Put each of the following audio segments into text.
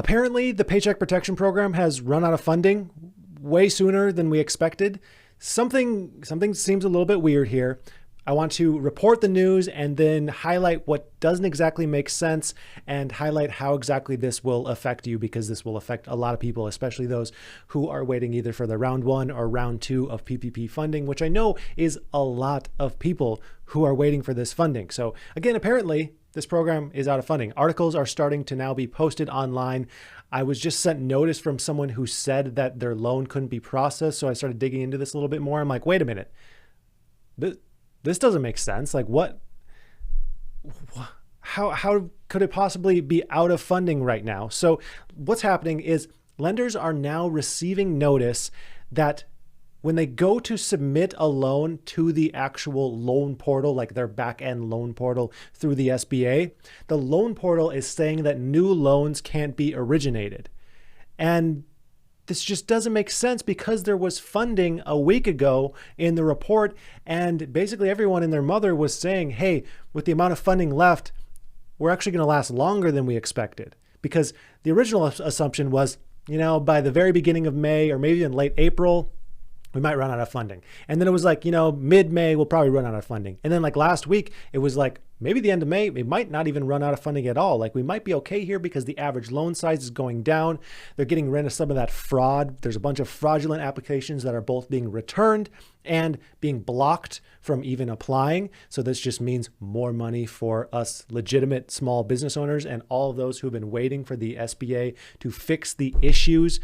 Apparently, the Paycheck Protection Program has run out of funding way sooner than we expected. Something seems a little bit weird here. I want to report the news and then highlight what doesn't exactly make sense and highlight how exactly this will affect you, because this will affect a lot of people, especially those who are waiting either for the round 1 or round 2 of PPP funding, which I know is a lot of people who are waiting for this funding. So again, apparently this program is out of funding. Articles are starting to now be posted online. I was just sent notice from someone who said that their loan couldn't be processed. So I started digging into this a little bit more. I'm like, wait a minute. This doesn't make sense. Like how could it possibly be out of funding right now? So what's happening is lenders are now receiving notice that when they go to submit a loan to the actual loan portal, like their back-end loan portal through the SBA, the loan portal is saying that new loans can't be originated. And this just doesn't make sense, because there was funding a week ago in the report, and basically everyone and their mother was saying, hey, with the amount of funding left, we're actually going to last longer than we expected. Because the original assumption was, by the very beginning of May or maybe in late April, we might run out of funding. And then it was like, mid-May, we'll probably run out of funding. And then like last week, it was like, maybe the end of May, we might not even run out of funding at all. Like we might be okay here because the average loan size is going down. They're getting rid of some of that fraud. There's a bunch of fraudulent applications that are both being returned and being blocked from even applying. So this just means more money for us legitimate small business owners and all of those who've been waiting for the SBA to fix the issues.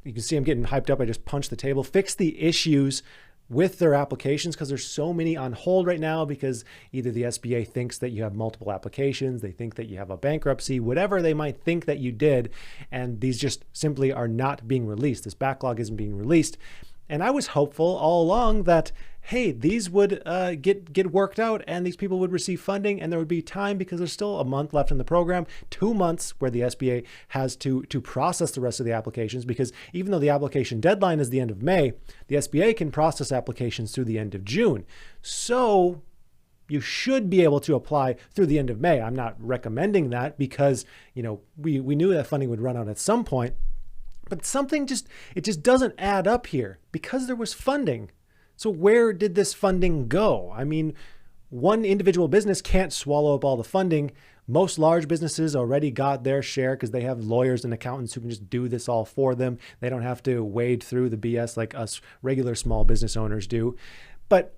You can see I'm getting hyped up. I just punched the table. Fix the issues with their applications, because there's so many on hold right now, because either the SBA thinks that you have multiple applications, they think that you have a bankruptcy, whatever they might think that you did, and these just simply are not being released. This backlog isn't being released. And I was hopeful all along that, hey, these would get worked out and these people would receive funding, and there would be time, because there's still a month left in the program, 2 months where the SBA has to process the rest of the applications, because even though the application deadline is the end of May, the SBA can process applications through the end of June. So you should be able to apply through the end of May. I'm not recommending that, because we knew that funding would run out at some point. But it just doesn't add up here, because there was funding. So where did this funding go? I mean, one individual business can't swallow up all the funding. Most large businesses already got their share because they have lawyers and accountants who can just do this all for them. They don't have to wade through the BS like us regular small business owners do. But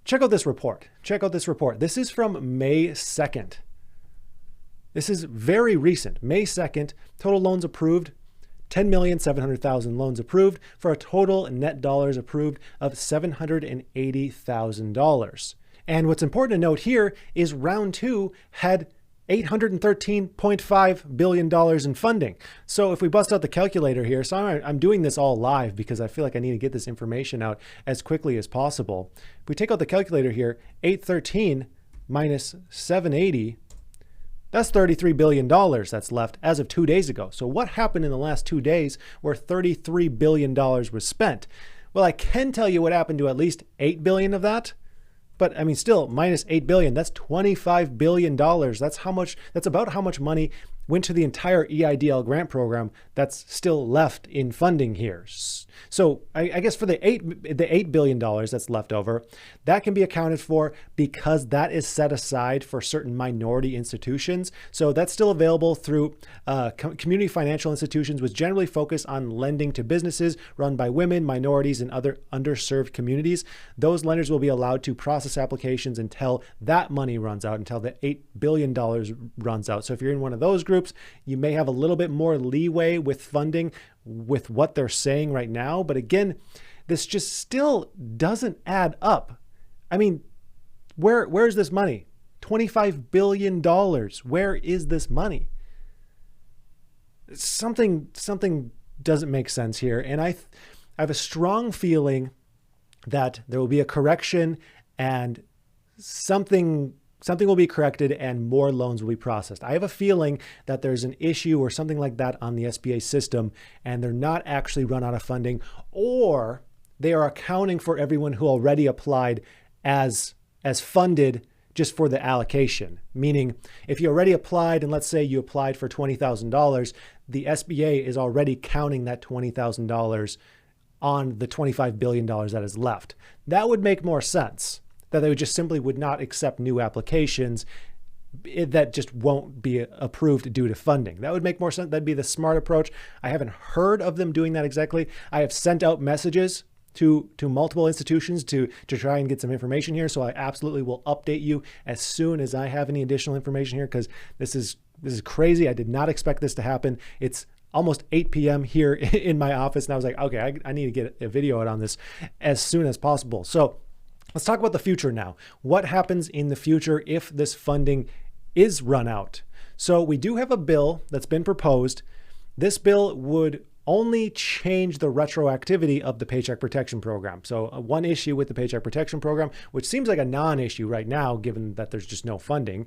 check out this report. This is from May 2nd. This is very recent. May 2nd, total loans approved, 10,700,000 loans approved, for a total net dollars approved of $780,000. And what's important to note here is round 2 had $813.5 billion in funding. So if we bust out the calculator here, so I'm doing this all live because I feel like I need to get this information out as quickly as possible. If we take out the calculator here, 813 minus 780, that's $33 billion that's left as of 2 days ago. So what happened in the last 2 days where $33 billion was spent? Well, I can tell you what happened to at least $8 billion of that. But I mean, still minus $8 billion, that's $25 billion. That's about how much money went to the entire EIDL grant program that's still left in funding here. So I guess for the $8 billion that's left over, that can be accounted for because that is set aside for certain minority institutions. So that's still available through community financial institutions, which generally focus on lending to businesses run by women, minorities, and other underserved communities. Those lenders will be allowed to process applications until that money runs out, until the $8 billion runs out. So if you're in one of those groups, you may have a little bit more leeway with funding with what they're saying right now. But again, this just still doesn't add up. I mean, where's this money? $25 billion. Where is this money? Something doesn't make sense here. And I have a strong feeling that there will be a correction and something will be corrected and more loans will be processed. I have a feeling that there's an issue or something like that on the SBA system and they're not actually run out of funding, or they are accounting for everyone who already applied as funded just for the allocation. Meaning if you already applied and let's say you applied for $20,000, the SBA is already counting that $20,000 on the $25 billion that is left. That would make more sense, that they would just simply would not accept new applications that just won't be approved due to funding. That would make more sense. That'd be the smart approach. I haven't heard of them doing that exactly. I have sent out messages to multiple institutions to try and get some information here. So I absolutely will update you as soon as I have any additional information here, because this is crazy. I did not expect this to happen. It's almost 8 p.m. here in my office, and I was like, okay, I need to get a video out on this as soon as possible. So let's talk about the future now. What happens in the future if this funding is run out? So we do have a bill that's been proposed. This bill would only change the retroactivity of the Paycheck Protection Program. So one issue with the Paycheck Protection Program, which seems like a non-issue right now, given that there's just no funding.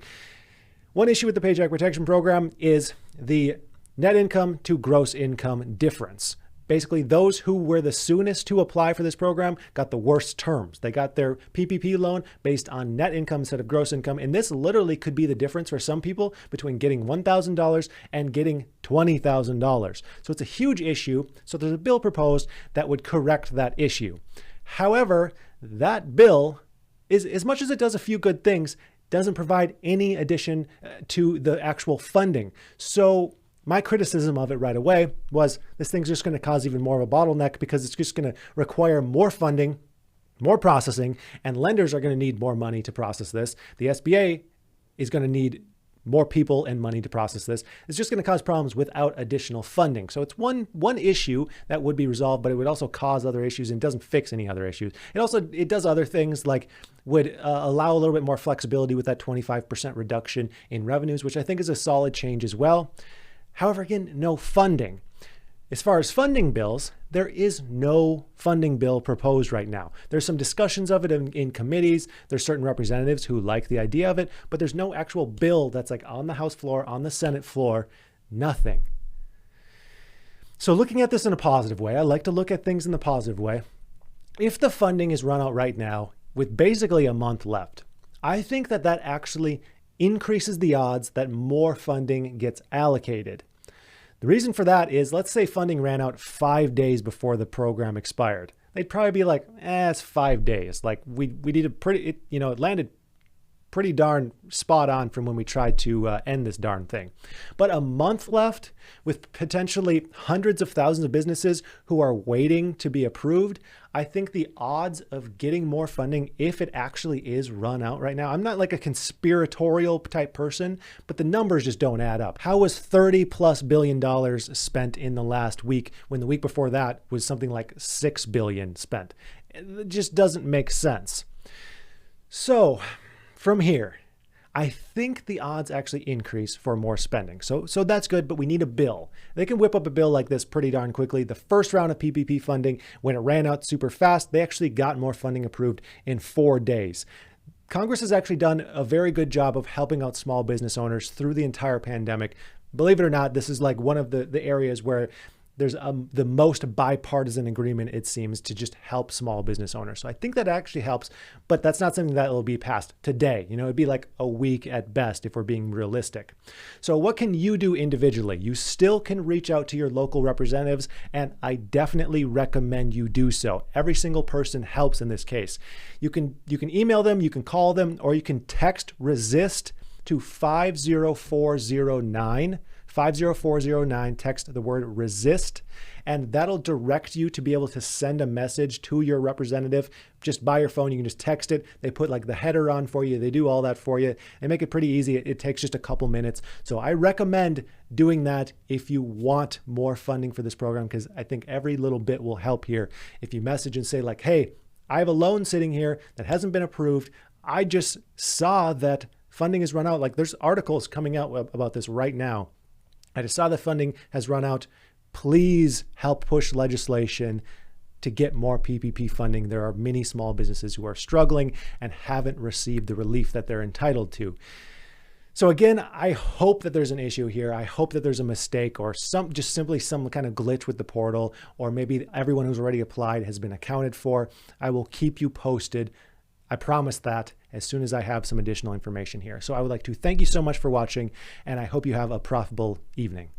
One issue with the Paycheck Protection Program is the net income to gross income difference. Basically, those who were the soonest to apply for this program got the worst terms. They got their PPP loan based on net income instead of gross income. And this literally could be the difference for some people between getting $1,000 and getting $20,000. So it's a huge issue. So there's a bill proposed that would correct that issue. However, that bill is, as much as it does a few good things, doesn't provide any addition to the actual funding. So my criticism of it right away was this thing's just going to cause even more of a bottleneck, because it's just going to require more funding, more processing, and lenders are going to need more money to process this. The SBA is going to need more people and money to process this. It's just going to cause problems without additional funding. So it's one issue that would be resolved, but it would also cause other issues and doesn't fix any other issues. It does other things, like would allow a little bit more flexibility with that 25% reduction in revenues, which I think is a solid change as well. However, again, no funding. As far as funding bills, there is no funding bill proposed right now. There's some discussions of it in committees. There's certain representatives who like the idea of it, but there's no actual bill that's like on the House floor, on the Senate floor, nothing. So looking at this in a positive way, I like to look at things in the positive way. If the funding is run out right now with basically a month left, I think that actually increases the odds that more funding gets allocated. The reason for that is, let's say funding ran out 5 days before the program expired. They'd probably be like, it's 5 days. Like we need it landed pretty darn spot on from when we tried to end this darn thing. But a month left with potentially hundreds of thousands of businesses who are waiting to be approved, I think the odds of getting more funding, if it actually is run out right now, I'm not like a conspiratorial type person, but the numbers just don't add up. How was $30+ billion spent in the last week when the week before that was something like $6 billion spent? It just doesn't make sense. So from here, I think the odds actually increase for more spending. So that's good, but we need a bill. They can whip up a bill like this pretty darn quickly. The first round of PPP funding, when it ran out super fast, they actually got more funding approved in 4 days. Congress has actually done a very good job of helping out small business owners through the entire pandemic. Believe it or not, this is like one of the areas where there's the most bipartisan agreement, it seems, to just help small business owners. So I think that actually helps, but that's not something that will be passed today. It'd be like a week at best if we're being realistic. So what can you do individually? You still can reach out to your local representatives, and I definitely recommend you do so. Every single person helps in this case. You can email them, you can call them, or you can text RESIST to 50409. 50409, text the word RESIST, and that'll direct you to be able to send a message to your representative just by your phone. You can just text it. They put like the header on for you. They do all that for you. They make it pretty easy. It takes just a couple minutes. So I recommend doing that if you want more funding for this program, because I think every little bit will help here. If you message and say like, hey, I have a loan sitting here that hasn't been approved. I just saw that funding has run out. Like there's articles coming out about this right now. I just saw that funding has run out. Please help push legislation to get more PPP funding. There are many small businesses who are struggling and haven't received the relief that they're entitled to. So again, I hope that there's an issue here. I hope that there's a mistake or just simply some kind of glitch with the portal, or maybe everyone who's already applied has been accounted for. I will keep you posted. I promise that as soon as I have some additional information here. So I would like to thank you so much for watching, and I hope you have a profitable evening.